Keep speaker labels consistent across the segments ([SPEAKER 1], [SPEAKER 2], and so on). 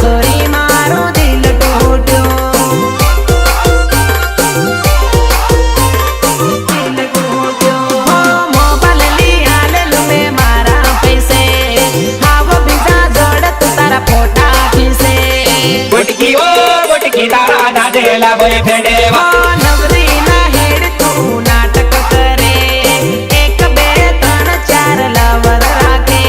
[SPEAKER 1] sorry મારો દિલ તૂટ્યો mobile લઈ આલેલું મેં મારા પૈસે હાવ બીજા જોડત તારા ફોટા ખીસે
[SPEAKER 2] ગુટકી ઓ ગુટકી તારા દાદેલા બોયફ્રેન્ડે
[SPEAKER 1] નવરી ના હેડ તું નાટક કરે 1 2 3 4 લવર રાખે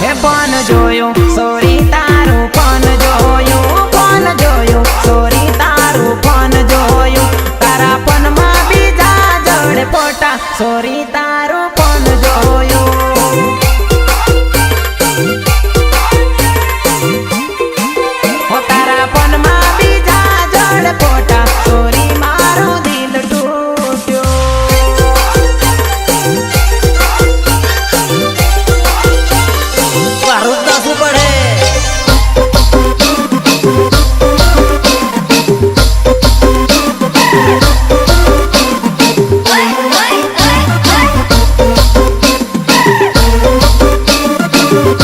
[SPEAKER 1] હે ફોન જોયો સોરી તારું ફોન જોયું સોરી તારું ફોન જોયું તારા ફોનમાં બીજા જોડે ફોટા સોરી તારું